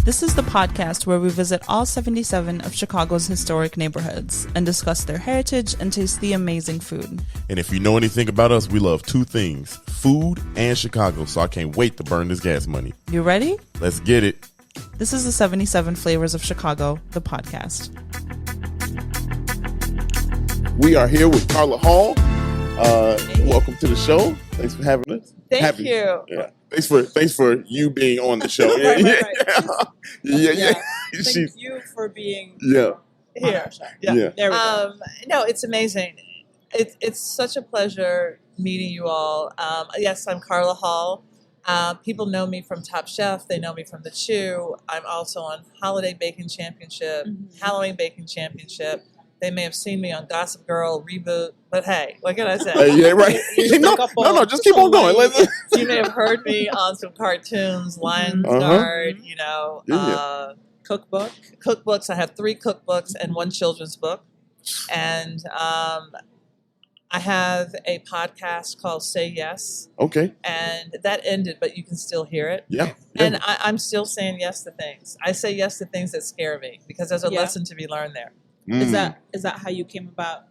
This is the podcast where we visit all 77 of Chicago's historic neighborhoods and discuss their heritage and taste the amazing food. And if you know anything about us, we love two things, food and Chicago, so I can't wait to burn this gas money. You ready? Let's get it. This is the 77 Flavors of Chicago, the podcast. We are here with Carla Hall. Welcome to the show. Thanks for having us. Thank you. Yeah. Thanks for you being on the show. Right. Yeah. Thank you for being here. Yeah. Yeah. There we go. No, it's amazing. It's such a pleasure meeting you all. Yes, I'm Carla Hall. People know me from Top Chef. They know me from The Chew. I'm also on Holiday Baking Championship, Halloween Baking Championship. They may have seen me on Gossip Girl, Reboot, but hey, what can I say? Yeah, right. No, just keep on going. You may have heard me on some cartoons, Lion Guard, cookbooks. I have 3 cookbooks and 1 children's book. And I have a podcast called Say Yes. Okay. And that ended, but you can still hear it. Yeah. And I'm still saying yes to things. I say yes to things that scare me because there's a lesson to be learned there. Is that how you came about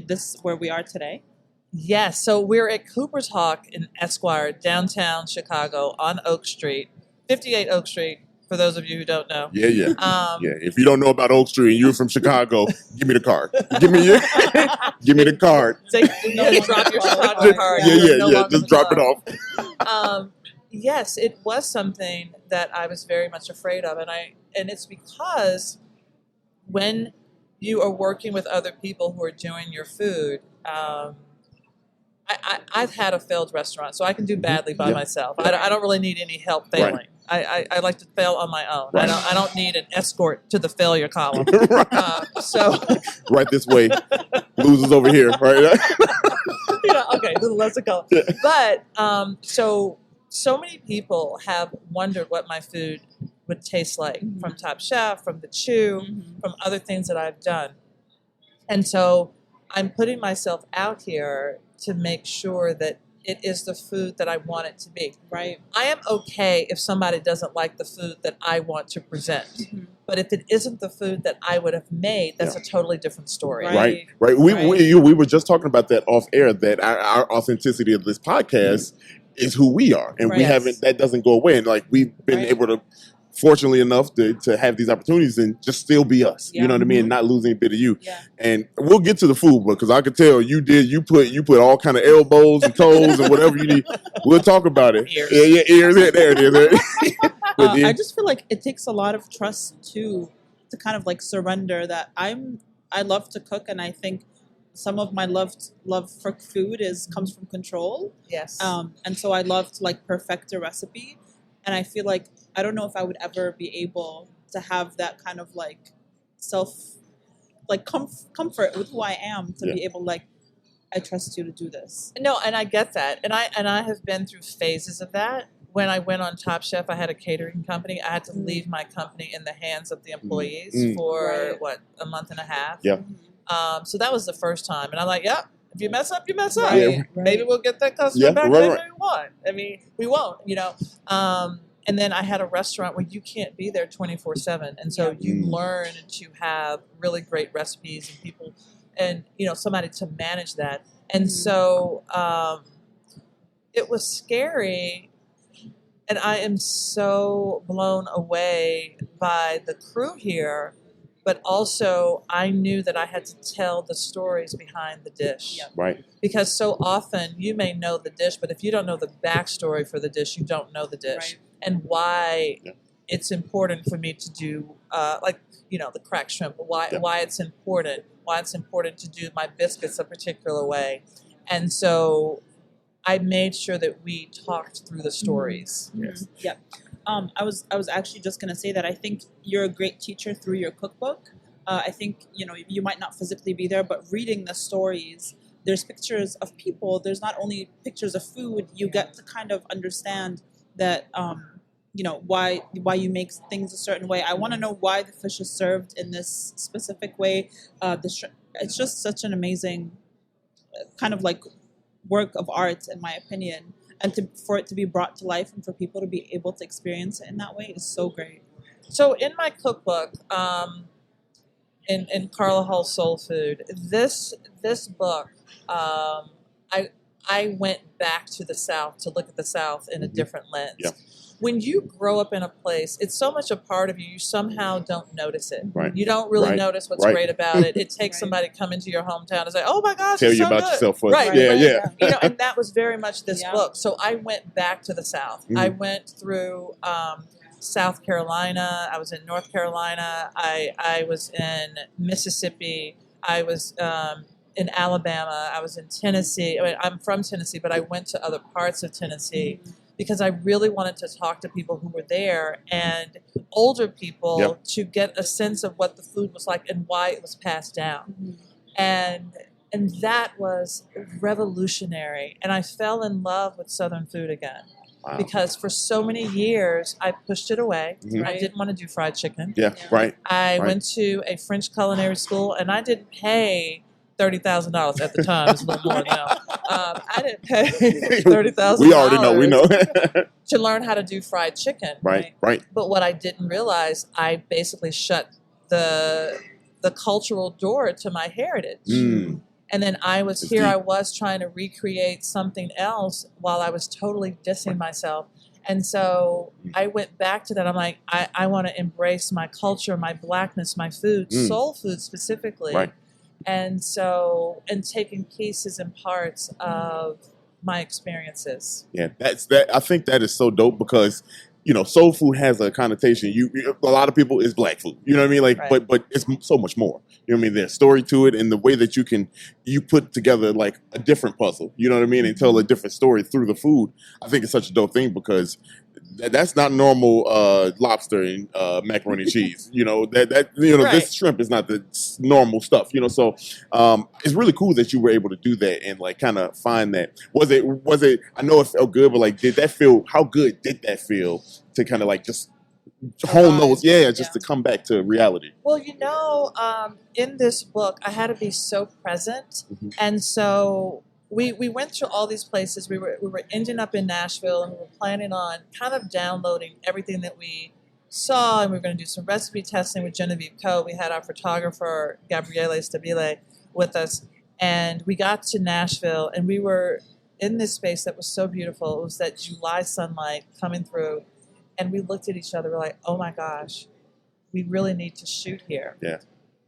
this where we are today? Yes. So we're at Cooper's Hawk in Esquire, downtown Chicago, on Oak Street, 58 Oak Street. For those of you who don't know. Yeah. If you don't know about Oak Street and you're from Chicago, give me the card. Give me the card. Drop your Chicago card. Yeah. Just drop it off. Yes, it was something that I was very much afraid of, and it's because when you are working with other people who are doing your food. I've had a failed restaurant, so I can do badly by myself. I don't really need any help failing. Right. I like to fail on my own. Right. I don't need an escort to the failure column. Right this way, losers over here. Right. Okay, let's go. Yeah. But so many people have wondered what my food would taste like from Top Chef, from The Chew, from other things that I've done. And so I'm putting myself out here to make sure that it is the food that I want it to be. Right. I am okay if somebody doesn't like the food that I want to present. But if it isn't the food that I would have made, that's a totally different story. Right. We were just talking about that off air, that our authenticity of this podcast is who we are. And that doesn't go away. And like we've been able to, fortunately enough to have these opportunities and just still be us, you know what I mean, and not lose any bit of you. Yeah. And we'll get to the food, because I could tell you put all kind of elbows and toes and whatever you need. We'll talk about it. Ears. Yeah, ears. There it is. I just feel like it takes a lot of trust to kind of like surrender that I love to cook, and I think some of my love for food comes from control. Yes. And so I love to like perfect a recipe, and I feel like I don't know if I would ever be able to have that kind of like comfort with who I am to be able I trust you to do this. No, and I get that. And I have been through phases of that. When I went on Top Chef, I had a catering company. I had to leave my company in the hands of the employees for a month and a half. Yeah. So that was the first time. And I'm like, yep, if you mess up, you mess up. Right. Maybe we'll get that customer back later we want. I mean, we won't, And then I had a restaurant where you can't be there 24/7. And so you learn to have really great recipes and people and, somebody to manage that. And so it was scary. And I am so blown away by the crew here. But also I knew that I had to tell the stories behind the dish. Yep. Right. Because so often you may know the dish, but if you don't know the backstory for the dish, you don't know the dish. Right. And why it's important for me to do, the cracked shrimp, why it's important to do my biscuits a particular way. And so I made sure that we talked through the stories. Yes. Yep. I was actually just going to say that I think you're a great teacher through your cookbook. I think, you might not physically be there, but reading the stories, there's pictures of people. There's not only pictures of food. You get to kind of understand that, why you make things a certain way. I want to know why the fish is served in this specific way. It's just such an amazing kind of like work of art, in my opinion. And for it to be brought to life and for people to be able to experience it in that way is so great. So in my cookbook, in Carla Hall Soul Food, this book, I went back to the South to look at the South in a different lens. Yeah. When you grow up in a place, it's so much a part of you, you somehow don't notice it. Right. You don't really notice what's great about it. It takes somebody to come into your hometown and say, oh my gosh, tell it's you so about good. yourself first. Right. Yeah. You know, and that was very much this book. So I went back to the South. I went through South Carolina. I was in North Carolina. I was in Mississippi. I was in Alabama. I was in Tennessee. I mean, I'm from Tennessee, but I went to other parts of Tennessee because I really wanted to talk to people who were there and older people to get a sense of what the food was like and why it was passed down. And that was revolutionary. And I fell in love with Southern food again. Wow. Because for so many years, I pushed it away. I didn't want to do fried chicken. I went to a French culinary school, and I didn't pay $30,000 at the time. It's a little more now. I didn't pay $30,000. We already know. We know. To learn how to do fried chicken. Right. But what I didn't realize, I basically shut the cultural door to my heritage. And then I was trying to recreate something else while I was totally dissing myself. And so I went back to that. I'm like, I want to embrace my culture, my blackness, my food, soul food specifically. Right. And so, and taking pieces and parts of my experiences. Yeah, I think that is so dope because, you know, soul food has a connotation. A lot of people is black food. You know what I mean? Like, but it's so much more. You know what I mean? There's story to it, and the way that you put together like a different puzzle. You know what I mean? And tell a different story through the food. I think it's such a dope thing because that's not normal lobster and macaroni and cheese. You know this shrimp is not the normal stuff. You know, so it's really cool that you were able to do that and like kind of find that. Was it? I know it felt good, but like, did that feel? How good did that feel to kind of like just hone those? Just to come back to reality. Well, you know, in this book, I had to be so present, and so. We went to all these places. We were ending up in Nashville, and we were planning on kind of downloading everything that we saw, and we were going to do some recipe testing with Genevieve Coe. We had our photographer, Gabriele Stabile, with us, and we got to Nashville, and we were in this space that was so beautiful. It was that July sunlight coming through, and we looked at each other. We're like, oh my gosh, we really need to shoot here. Yeah.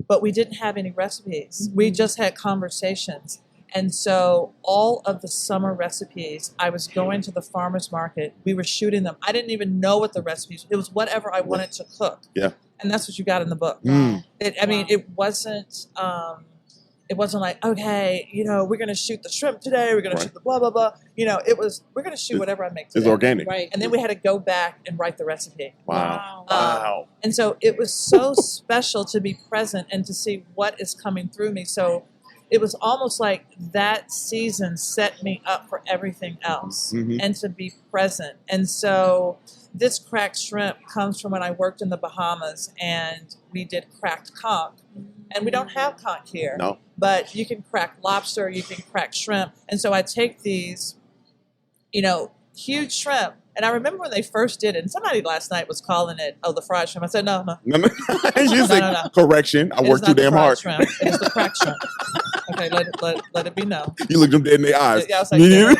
But we didn't have any recipes. We just had conversations. And so all of the summer recipes, I was going to the farmer's market. We were shooting them. I didn't even know what the recipes. It was whatever I wanted to cook. Yeah. And that's what you got in the book. It wasn't like, okay, you know, we're going to shoot the shrimp today. We're going to shoot the blah, blah, blah. You know, it was, we're going to shoot whatever I make today. It's organic. Right. And then we had to go back and write the recipe. Wow. And so it was so special to be present and to see what is coming through me. So it was almost like that season set me up for everything else and to be present. And so this cracked shrimp comes from when I worked in the Bahamas and we did cracked conch. And we don't have conch here. No. But you can crack lobster, you can crack shrimp. And so I take these, you know, huge shrimp. And I remember when they first did it, and somebody last night was calling it, the fried shrimp. I said, no. You said, correction, I worked too damn hard. Shrimp. It is the cracked shrimp. Okay, let it be known. You looked them dead in their eyes. Yeah, I was like, no.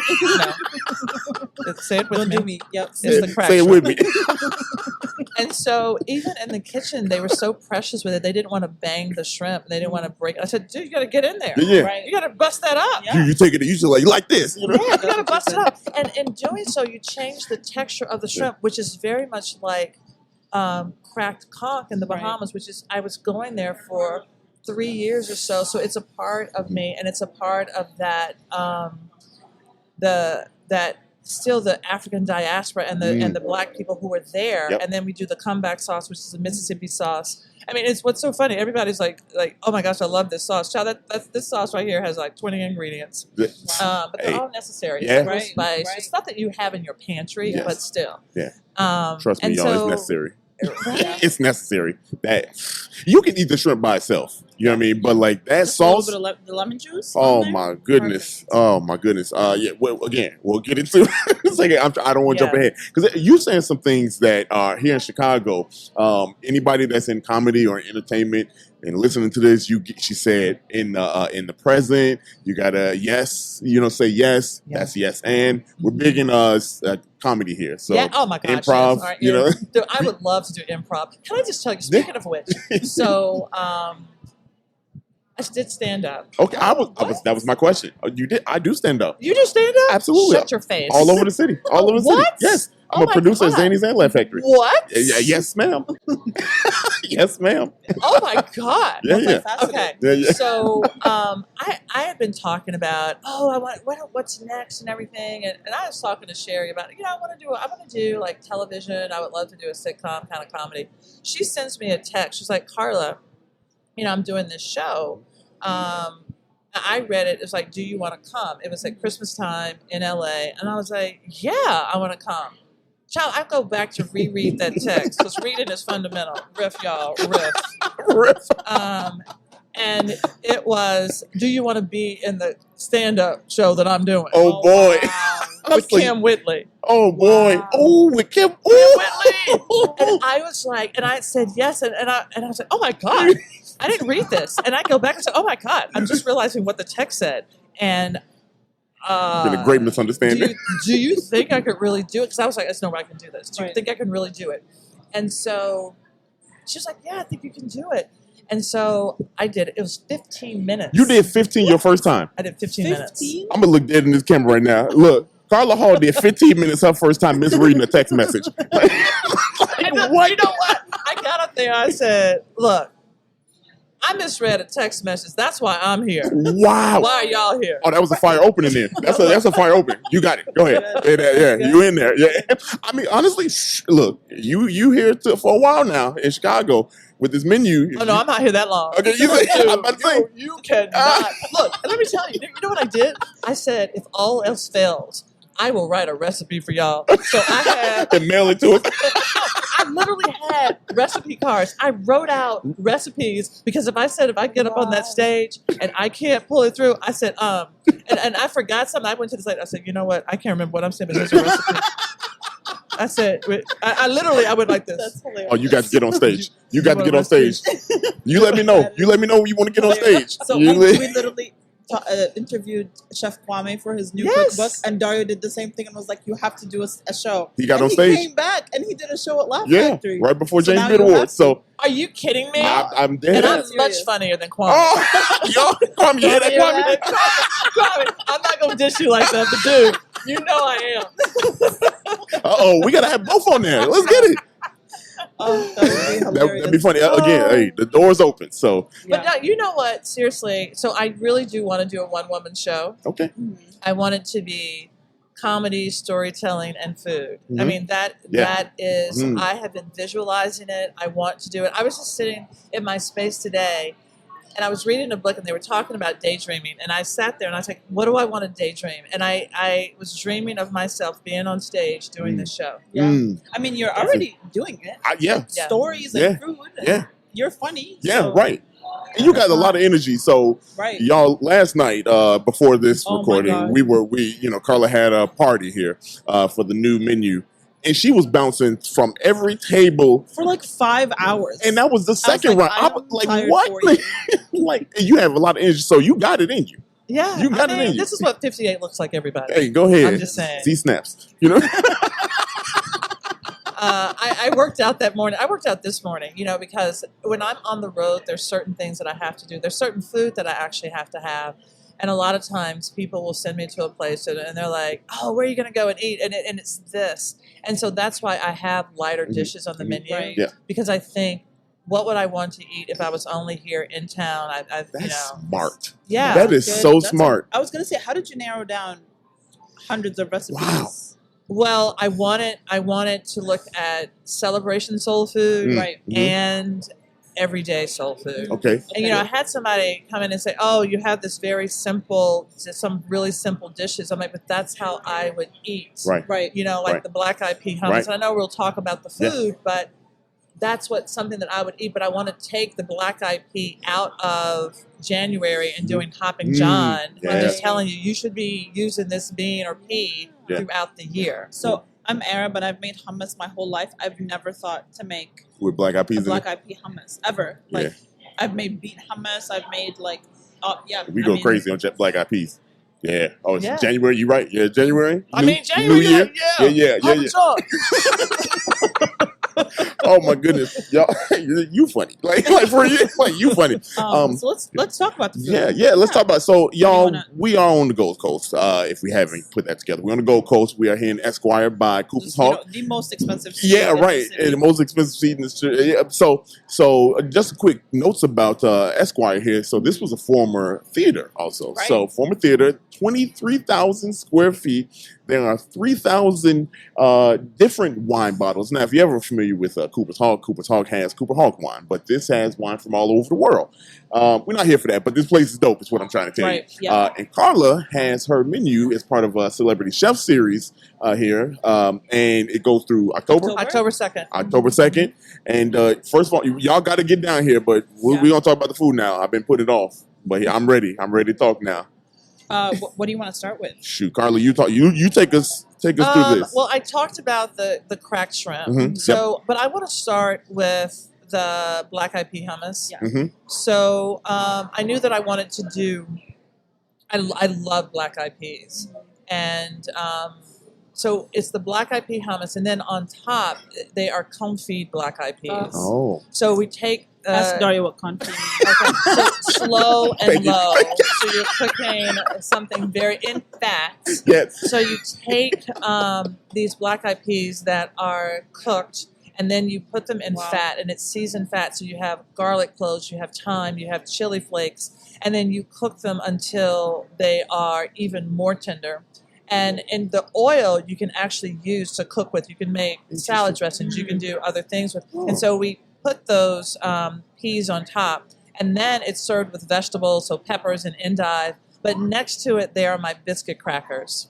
Say it with me. Don't do me. Yep. It's the cracked shrimp. Say it with me. And so even in the kitchen, they were so precious with it. They didn't want to bang the shrimp. They didn't want to break it. I said, dude, you got to get in there. Yeah. Right? You got to bust that up. Yeah. You take it, you should like this. You know? Yeah, you got to bust it up. And in doing so, you change the texture of the shrimp, which is very much like cracked conch in the Bahamas, which is, I was going there for 3 years or so. So it's a part of me, and it's a part of that, still the African diaspora and the black people who were there. And then we do the comeback sauce, which is a Mississippi sauce. I mean, it's what's so funny. Everybody's like, oh my gosh, I love this sauce. Child, this sauce right here has like 20 ingredients. But they're all necessary. Yeah. Right. Spice. It's stuff that you have in your pantry, but still. Yeah. Trust me, y'all, it's necessary. It's necessary. That you can eat the shrimp by itself. You know what I mean? But like that Just sauce. A little bit of the lemon juice. Oh my goodness! Perfect. Oh my goodness! Yeah. Well, again, we'll get into it. I don't want to jump ahead because you're saying some things that are here in Chicago. Anybody that's in comedy or entertainment and listening to this, she said in the present, you gotta say yes. That's yes, and we're big in comedy here. So oh my gosh, improv. Yes. Right. Dude, I would love to do improv. Can I just tell you? Speaking of which, so I did stand up. Okay, that was my question. You did? I do stand up. You do stand up? Absolutely. Shut your face. All over the city. All over the city. Yes. I'm a producer at Zany's and Laugh Factory. What? Yes, ma'am. Yes, ma'am. Oh my God. Yeah. Okay. Yeah. So I had been talking about what's next and everything, and I was talking to Sherry about I want to do like television. I would love to do a sitcom kind of comedy. She sends me a text. She's like, Carla, I'm doing this show. I read it. It was like, do you want to come? It was at Christmas time in LA. And I was like, yeah, I want to come. Child, I go back to reread that text because reading is fundamental. Riff, y'all. Riff. And it was, do you want to be in the stand-up show that I'm doing? Oh boy. Wow. With Kim Whitley. Oh boy. Wow. Oh, with Kim Whitley. And I was like, and I said yes. And I was like, oh my God. I didn't read this. And I go back and say, oh my God, I'm just realizing what the text said. And been a great misunderstanding. Do you think I could really do it? Because I was like, there's no way I can do this. Do you think I can really do it? And so she was like, yeah, I think you can do it. And so I did it. It was 15 minutes. You did 15 your first time? I did 15 minutes. I'm going to look dead in this camera right now. Look, Carla Hall did 15 minutes her first time misreading a text message. What? You know what? I got up there. I said, look, I misread a text message. That's why I'm here. Wow. Why are y'all here? Oh, that was a fire opening there. That's a fire open. You got it. Go ahead. Yeah, you in there. Yeah. I mean, honestly, look, you here for a while now in Chicago with this menu. Oh, no, I'm not here that long. Okay, I'm about to say. You cannot. Look, let me tell you. You know what I did? I said, if all else fails, I will write a recipe for y'all. So I had... and mail it to us. I literally had recipe cards. I wrote out recipes because if I get up on that stage and I can't pull it through, I said, and I forgot something. I went to the site. I said, you know what? I can't remember what I'm saying, but here's a recipe. I said, I went like this. That's hilarious. Oh, you got to get on stage. You got to get on stage. You let me know. You let me know when you want to get on stage. So we literally interviewed Chef Kwame for his new cookbook, and Dario did the same thing and was like, you have to do a show. He got on stage. He came back and he did a show at Laugh Factory. Right before James Beard Awards. So are you kidding me? I'm dead. And I'm much funnier than Kwame. Oh, yo, Kwame, you hear that, Kwame? I'm not going to dish you like that, but dude, you know I am. We got to have both on there. Let's get it. That'd be funny. Again, hey, the door's open. So, but no, you know what? Seriously, so I really do want to do a one-woman show. Okay. I want it to be comedy, storytelling, and food. Mm-hmm. I mean, that is. I have been visualizing it. I want to do it. I was just sitting in my space today, and I was reading a book, and they were talking about daydreaming. And I sat there, and I was like, what do I want to daydream? And I was dreaming of myself being on stage doing this show. Yeah. I mean, you're already doing it. Stories and food. And you're funny. Yeah, so. Right. And you got a lot of energy. So, y'all, last night before this recording, Carla had a party here for the new menu. And she was bouncing from every table for like 5 hours, and that was the second round. I'm like, what? Like, you have a lot of energy, so you got it in you. Yeah, you got it in you. This is what 58 looks like, everybody. Hey, go ahead. I'm just saying. Z snaps, you know. I worked out that morning. I worked out this morning, because when I'm on the road, there's certain things that I have to do. There's certain food that I actually have to have. And a lot of times people will send me to a place and they're like, oh, where are you going to go and eat? And it's this. And so that's why I have lighter dishes on the menu. Right. Yeah. Because I think, what would I want to eat if I was only here in town? That's smart. Yeah. That is so smart. I was going to say, how did you narrow down hundreds of recipes? Wow. Well, I wanted to look at celebration soul food and everyday soul food. Okay. And I had somebody come in and say, "Oh, you have this very simple, some really simple dishes." I'm like, "But that's how I would eat." Right. The black eyed pea hummus. And I know we'll talk about the food, but that's something that I would eat, but I want to take the black-eyed pea out of January and doing Hopping John. Yeah. I'm just telling you, you should be using this bean or pea throughout the year. So I'm Arab, but I've made hummus my whole life. I've never thought to make with black-eyed peas. Black-eyed pea hummus ever. Like I've made beet hummus. I've made We go crazy on black-eyed peas. Yeah. Oh, it's January. You right? Yeah, January. January. New Year. Yeah. Oh my goodness, y'all! You funny, like for you, like you funny. So let's talk about the food. Yeah. Let's talk about. So y'all, we are on the Gold Coast. If we haven't put that together, we're on the Gold Coast. We are here in Esquire by Cooper's Hawk. The most expensive. Yeah, right. And the most expensive seat in the street. Yeah. So just a quick notes about Esquire here. So this was a former theater, also. Right. So former theater, 23,000 square feet. There are 3,000 different wine bottles. Now, if you're ever familiar with Cooper's Hawk has Cooper Hawk wine, but this has wine from all over the world. We're not here for that, but this place is dope, is what I'm trying to tell you. Yeah. And Carla has her menu as part of a Celebrity Chef series here, and it goes through October 2nd. October 2nd. And first of all, y'all got to get down here, but we're going to talk about the food now. I've been putting it off, but I'm ready. I'm ready to talk now. What do you want to start with? Shoot, Carla, you talk. You take us through this. Well, I talked about the cracked shrimp. Mm-hmm. So, but I want to start with the black-eyed pea hummus. Yeah. Mm-hmm. So I knew that I wanted to do. I love black-eyed peas, and so it's the black-eyed pea hummus, and then on top they are confit black-eyed peas. So we take. Ask Daria what confit. Okay, so slow and low. So you're cooking something very in fat. Yes. So you take these black-eyed peas that are cooked, and then you put them in fat, and it's seasoned fat. So you have garlic cloves, you have thyme, you have chili flakes, and then you cook them until they are even more tender. And in the oil, you can actually use to cook with. You can make salad dressings. You can do other things with. And so we put those peas on top, and then it's served with vegetables, so peppers and endive. But next to it, there are my biscuit crackers.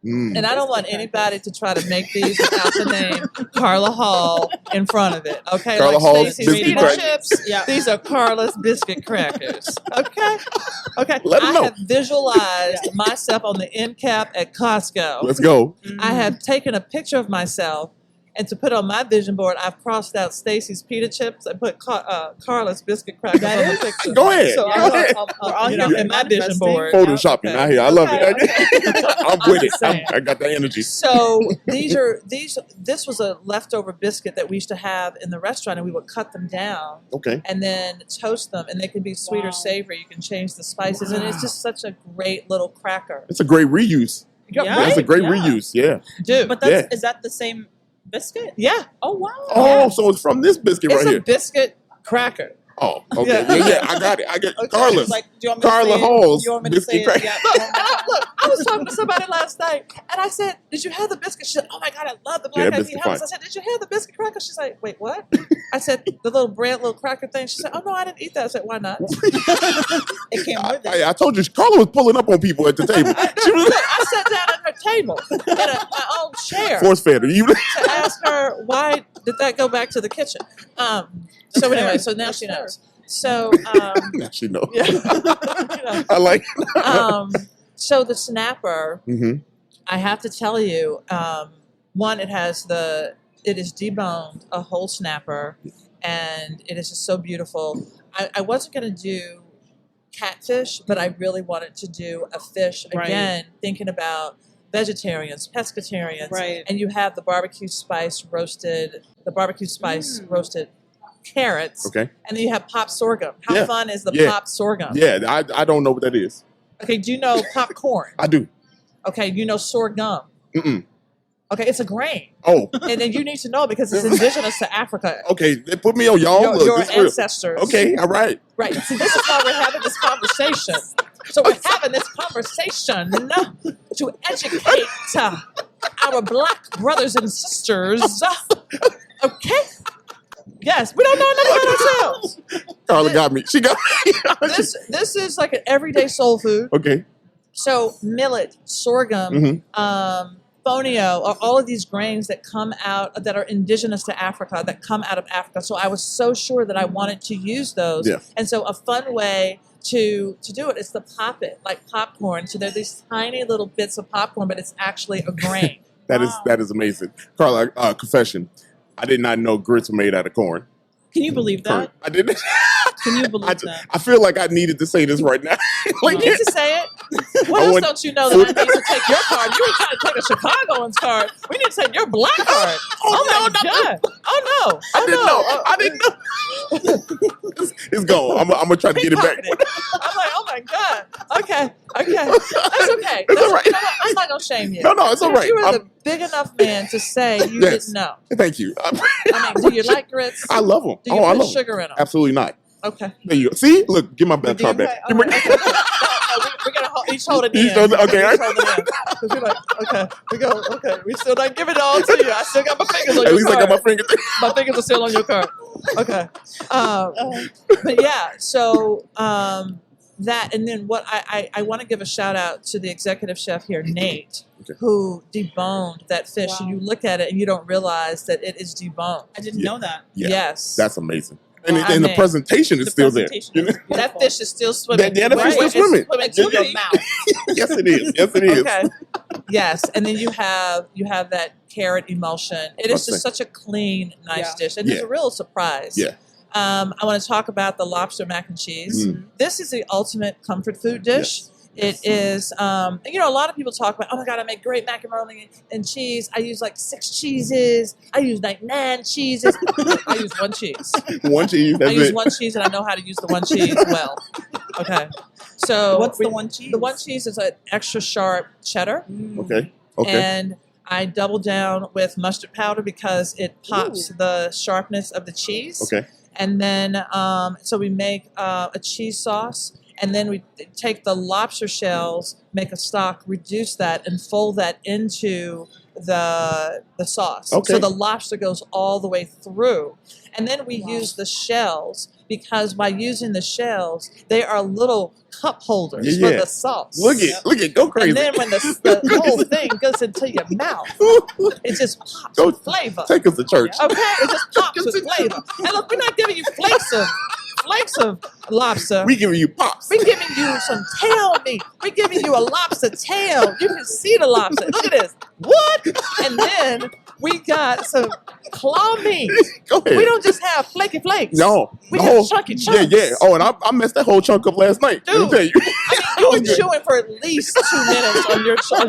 And I don't want anybody to try to make these without the name Carla Hall in front of it. Okay, Carla Hall's Stacey's biscuit pita crackers. chips. Yeah. These are Carla's biscuit crackers. Okay. Let 'em know. I have visualized myself on the end cap at Costco. Let's go. I have taken a picture of myself, and to put on my vision board, I've crossed out Stacey's pita chips and put Carla's biscuit crackers on the picture. Go ahead. So Go ahead. we're all here in my vision board. Photoshopping out here. I love it. I'm with it. saying. I got that energy. So this was a leftover biscuit that we used to have in the restaurant, and we would cut them down. Okay. And then toast them, and they can be sweet or savory. You can change the spices, and it's just such a great little cracker. It's a great reuse. Yeah, That's a great reuse. Yeah. Dude. But is that the same biscuit? Yeah. Oh wow. Oh, so it's from this biscuit It's right a here. biscuit cracker. Oh, okay. Yeah. I got it. I get Carla's. Like, do you want me to Carla say Hall's You want me to say biscuit cracker. Look, I was talking to somebody last night, and I said, "Did you have the biscuit?" She said, "Oh my God, I love the black eyed pea biscuit hummus." fine. I said, "Did you have the biscuit cracker?" She's like, "Wait, what?" I said, "The little bread, little cracker thing." She said, "Oh no, I didn't eat that." I said, "Why not?" It came with it. I told you, Carla was pulling up on people at the table. She was I sat down at her table in my own chair force fed her. to ask her why did that go back to the kitchen. So anyway, so now she knows. So Now she knows. yeah, you know. I like. So the snapper, Mm-hmm. I have to tell you, one, it is deboned, a whole snapper, and it is just so beautiful. I wasn't going to do catfish, but I really wanted to do a fish, again, thinking about vegetarians, pescatarians, and you have the barbecue spice roasted carrots, Okay. and then you have popped sorghum. How fun is the popped sorghum? Yeah, I don't know what that is. Okay, do you know popcorn? I do. Okay, you know sorghum. Mm-mm. Okay, it's a grain. Oh. And then you need to know because it's indigenous to Africa. Okay, they put me on, y'all. Look, Your this real. ancestors. Okay, all right. Right. See, this is why we're having this conversation. So we're having this conversation to educate our black brothers and sisters. Okay? Yes, we don't know nothing about ourselves. Carla got me. She got me. This is like an everyday soul food. Okay. So millet, sorghum, fonio are all of these grains that come out, that are indigenous to Africa, that come out of Africa. So I was so sure that I wanted to use those. Yeah. And so a fun way to do it is to pop it like popcorn. So they're these tiny little bits of popcorn, but it's actually a grain. That is amazing. Carla, confession. I did not know grits were made out of corn. Can you believe that? I didn't. Can you believe that? I feel like I needed to say this right now. You need to say it. What else don't you know that I need to take your card? You were trying to take a Chicagoans card. We need to take your black card. Oh my God. Oh no. I didn't know. It's gone. I'm gonna try to get it back. I'm like, oh my God. Okay. That's okay. It's all right. You know what? I'm not gonna shame you. No, it's all right. You were the big enough man to say you didn't know. Thank you. I mean, do you like grits? I love them. Do you put sugar in them? Absolutely not. Okay. There you go. See? Look, get my black card back. Okay. No, we're gonna each hold it in. Okay. Each hold it in. 'Cause you're like, okay, we go. Okay, we still not giving it all to you. I still got my fingers on At your least card. I got my fingers. My fingers are still on your card. Okay. But yeah, so that, and then what I want to give a shout out to the executive chef here, Nate, who deboned that fish. Wow. And you look at it and you don't realize that it is deboned. I didn't know that. Yeah. Yes. That's amazing. And the presentation is still there. That fish is still swimming. That fish is still swimming. It's swimming to your mouth. Yes, it is. Yes, it is. Okay. Yes, and then you have that carrot emulsion. It is just such a clean, nice dish, and it's a real surprise. Yeah. I want to talk about the lobster mac and cheese. This is the ultimate comfort food dish. Yes. It is, a lot of people talk about, oh my God, I make great macaroni and cheese. I use like 6 cheeses. I use like 9 cheeses. I use 1 cheese. 1 cheese. That's I use it. 1 cheese, and I know how to use the 1 cheese well. Okay. So what's the 1 cheese? The 1 cheese is an extra sharp cheddar. Okay. And I double down with mustard powder because it pops the sharpness of the cheese. Okay. And then, so we make a cheese sauce. And then we take the lobster shells, make a stock, reduce that, and fold that into the sauce. Okay. So the lobster goes all the way through. And then we use the shells because by using the shells, they are little cup holders for the sauce. Look it, go crazy. And then when the whole thing goes into your mouth, it just pops with flavor. Take us to church. Okay, it just pops with flavor. And look, we're not giving you flakes of lobster. We giving you pops. We're giving you some tail meat. We're giving you a lobster tail. You can see the lobster. Look at this. What? And then we got some claw meat. Go ahead. We don't just have flaky flakes. No. We got chunky chunks. Yeah. Oh, and I messed that whole chunk up last night. Dude, Let me tell you. You were chewing for at least 2 minutes on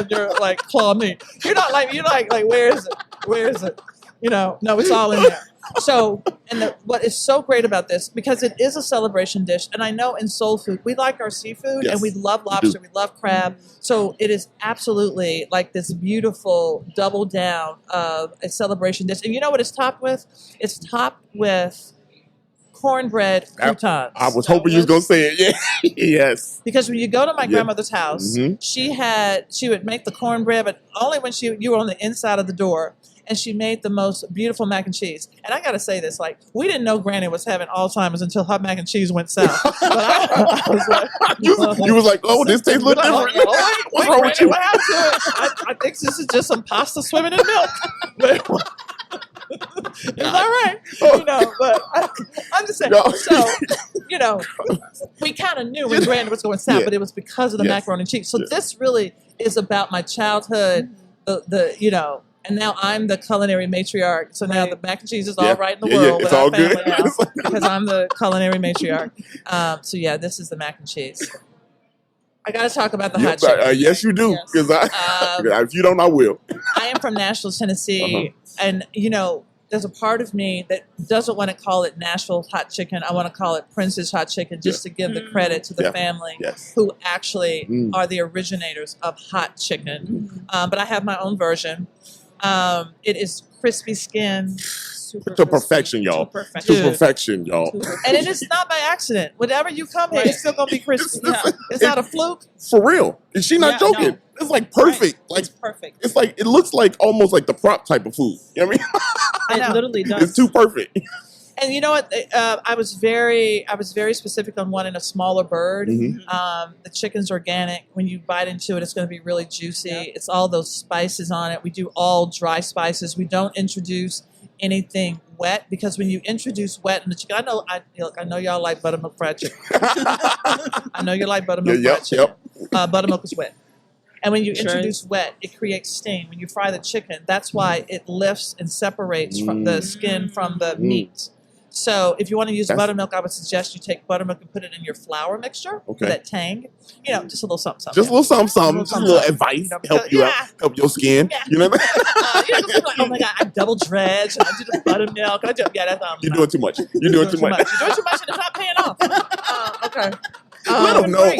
your like claw meat. You're like where is it? Where is it? No, it's all in there. So, and what is so great about this, because it is a celebration dish, and I know in soul food, we like our seafood, and we love lobster, we love crab, so it is absolutely like this beautiful double down of a celebration dish. And you know what it's topped with? It's topped with cornbread croutons. I was hoping you was going to say it. Yeah. Yes. Because when you go to my grandmother's house, she would make the cornbread, but only when you were on the inside of the door. And she made the most beautiful mac and cheese. And I got to say this, like, we didn't know Granny was having Alzheimer's until her mac and cheese went south. But I was like, you was like, oh, this tastes a little different. What's wrong with you? What happened to it? I think this is just some pasta swimming in milk. It's all right. But I'm just saying. So, we kind of knew when Granny was going south, but it was because of the macaroni and cheese. So this really is about my childhood, and now I'm the culinary matriarch. So now the mac and cheese is all right in the world. It's all good. Because I'm the culinary matriarch. This is the mac and cheese. I got to talk about the hot chicken. Yes, you do. Because if you don't, I will. I am from Nashville, Tennessee. And, there's a part of me that doesn't want to call it Nashville hot chicken. I want to call it Prince's hot chicken just to give the credit to the family who actually are the originators of hot chicken. But I have my own version. It is crispy skin. To perfection, y'all. To perfection, y'all. And it is not by accident. Whenever you come here, it's still going to be crispy. It's not a fluke. For real. Is she not joking? No. It's like perfect. Right. Like, it's perfect. It's like, it looks like almost like the prop type of food. You know what I mean? It literally does. It's too perfect. And you know what? I was very specific on wanting a smaller bird. The chicken's organic. When you bite into it, it's going to be really juicy. Yep. It's all those spices on it. We do all dry spices. We don't introduce anything wet, because when you introduce wet in the chicken, I know y'all like buttermilk fried chicken. I know you like buttermilk fried chicken. Buttermilk is wet. And when you introduce wet, it creates stain. When you fry the chicken, that's why it lifts and separates from the skin from the meat. So if you want to use buttermilk, I would suggest you take buttermilk and put it in your flour mixture for that tang. You know, just a little something. Just a little something. Just a little advice. Help you out. Help your skin. Yeah. You know what I mean? Like, oh my God, I double dredge and I do the buttermilk. That's You're doing too much. You're doing too much. You're doing too much and it's not paying off. Okay. Let them know.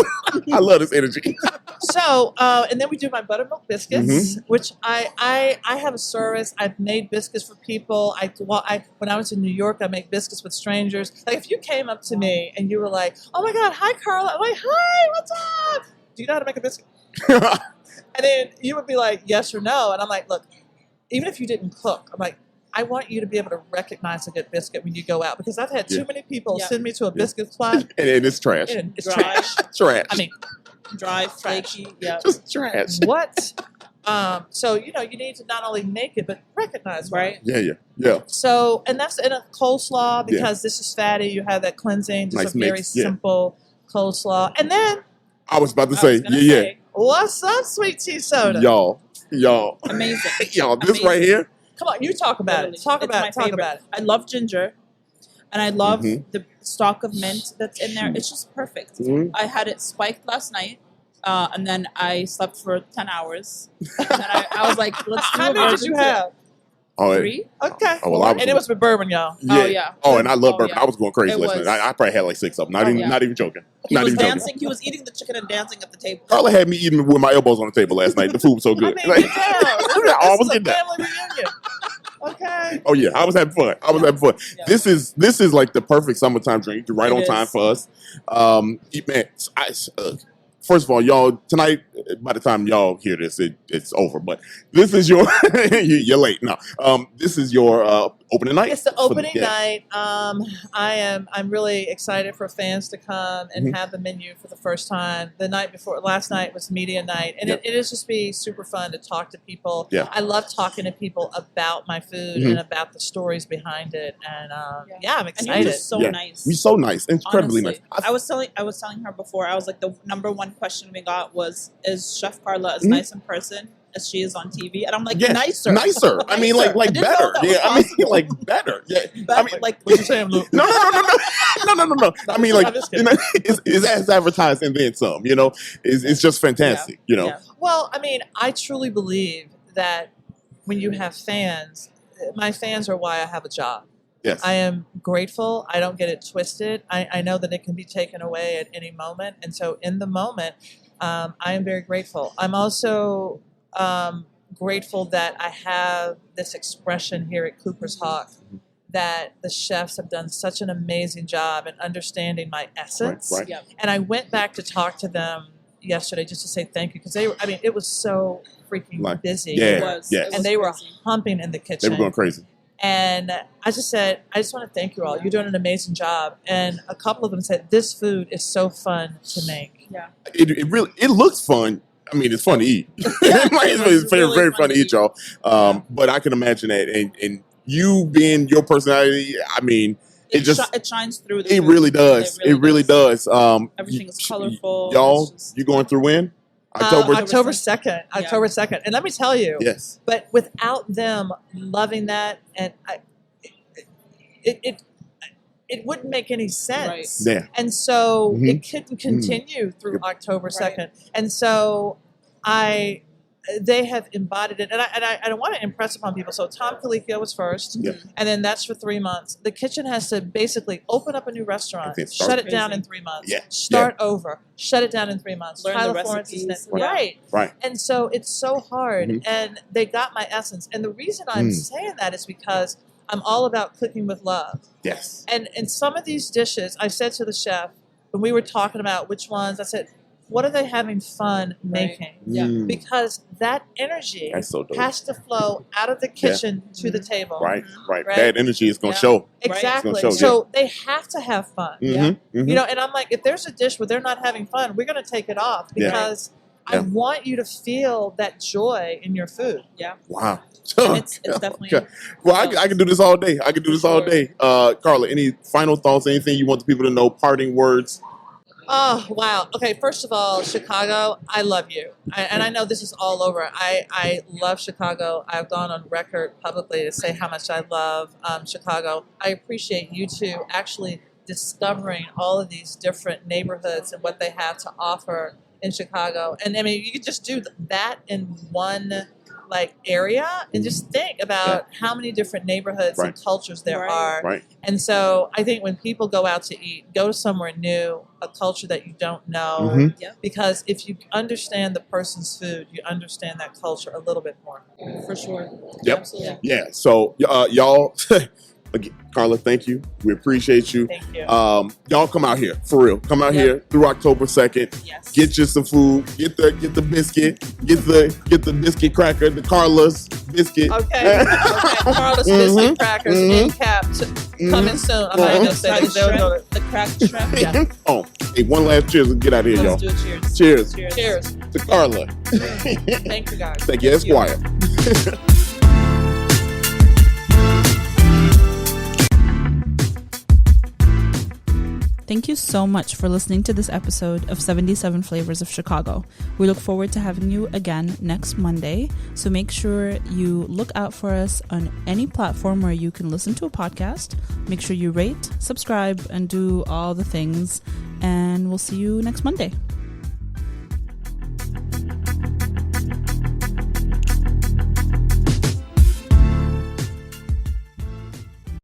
I love this energy. So, and then we do my buttermilk biscuits, which I have a service. I've made biscuits for people. When I was in New York, I make biscuits with strangers. Like if you came up to me and you were like, "Oh my God, hi Carla," I'm like, "Hi, what's up? Do you know how to make a biscuit?" And then you would be like, "Yes or no," and I'm like, "Look, even if you didn't cook, I'm like, I want you to be able to recognize a good biscuit when you go out, because I've had too many people send me to a biscuit spot and it's trash. And it's Dry. trash. I mean, dry, flaky, just trash. What? So you need to not only make it but recognize, right? Yeah. So, and that's in a coleslaw, because this is fatty. You have that cleansing, just nice a very mix. simple coleslaw. And then I was about to say, what's up, sweet tea soda? Y'all, amazing. Y'all, this right here. Come on, you talk about it. Talk about it. I love ginger, and I love the stalk of mint that's in there. It's just perfect. I had it spiked last night, and then I slept for 10 hours. And then I was like, let's do How a many did version you two. have? 3. Okay. Oh, well, and it was with bourbon, y'all. Yeah. And I love bourbon. I was going crazy It listening. was. I probably had like 6 of them. Not even joking. He was dancing. He was eating the chicken and dancing at the table. Carla had me eating with my elbows on the table last night. The food was so good. I mean, I always get that. that. Family reunion. Okay. Oh yeah, I was having fun. Yeah. This is like the perfect summertime drink. Right on time for us. Man, first of all, y'all, tonight, by the time y'all hear this, it's over. But this is your, you're late. No, this is your opening night. It's the opening night. I'm really excited for fans to come and have the menu for the first time. Last night was media night, and it is just be super fun to talk to people. Yeah. I love talking to people about my food and about the stories behind it, and I'm excited. And you're just so nice. You're so nice, incredibly Honestly, nice. I was telling her before. I was like, the number one question we got was, "Is Chef Carla as nice in person as she is on TV?" And I'm like, nicer. I mean, like better. I mean, like better. Yeah. Better. I mean, like what you saying, Luke? No. I mean, like, it's as advertised and then some. It's just fantastic. Yeah. Well, I mean, I truly believe that when you have fans, my fans are why I have a job. Yes. I am grateful. I don't get it twisted. I know that it can be taken away at any moment. And so in the moment, I am very grateful. I'm also grateful that I have this expression here at Cooper's Hawk, that the chefs have done such an amazing job in understanding my essence. Right. Yep. And I went back to talk to them yesterday just to say thank you, because it was so freaking busy. Yeah. It was. Yes. And they were humping in the kitchen. They were going crazy. And I just said, I just want to thank you all. You're doing an amazing job. And a couple of them said, this food is so fun to make. Yeah. It looks fun. I mean, it's fun to eat. It's very, very fun to eat, y'all. But I can imagine that. And you being your personality, I mean, it shines through. It really does. It really does. Everything is colorful. Y'all, you going through when? October 2nd. October 2nd. And let me tell you, yes. But without them loving that, and it wouldn't make any sense. Right. Yeah. And so it couldn't continue through October 2nd. Right. And so they have embodied it. And I want to impress upon people. So Tom Colicchio was first, and then that's for 3 months. The kitchen has to basically open up a new restaurant, shut it down in 3 months, start over, shut it down in 3 months. Learn Tyler the Florence recipes. Right. And so it's so hard. And they got my essence. And the reason I'm saying that is because I'm all about cooking with love. Yes. And some of these dishes, I said to the chef, when we were talking about which ones, I said, what are they having fun making? Yeah. Because that energy so has to flow out of the kitchen to the table. Right. Bad energy is going to show. Exactly. It's gonna show, so they have to have fun. You know, and I'm like, if there's a dish where they're not having fun, we're going to take it off because I want you to feel that joy in your food. Yeah. Wow. It's definitely. Okay. Well, I can do this all day. All day. Carla, any final thoughts? Anything you want the people to know? Parting words? Oh, wow. Okay, first of all, Chicago, I love you. And I know this is all over. I love Chicago. I've gone on record publicly to say how much I love Chicago. I appreciate you two actually discovering all of these different neighborhoods and what they have to offer in Chicago. And I mean, you could just do that in one area and just think about how many different neighborhoods and cultures there are. Right. And so I think when people go out to eat, go to somewhere new, a culture that you don't know, because if you understand the person's food, you understand that culture a little bit more. For sure. Yep. Absolutely. Yeah. So y'all, again, Carla, thank you. We appreciate you. Thank you. Y'all come out here for real. Come out here through October 2nd. Yes. Get you some food. Get the biscuit. Get the biscuit cracker. The Carla's biscuit. Okay. Carla's biscuit crackers in capped. Coming soon. I'm not gonna say that. The cracked shrimp. Yeah. Oh, hey, one last cheers and get out of here, Let's y'all. do a cheers. Cheers. Cheers. To Carla. Thank you, guys. Thank you, Esquire. Thank you so much for listening to this episode of 77 Flavors of Chicago. We look forward to having you again next Monday, so make sure you look out for us on any platform where you can listen to a podcast. Make sure you rate, subscribe, and do all the things, and we'll see you next Monday.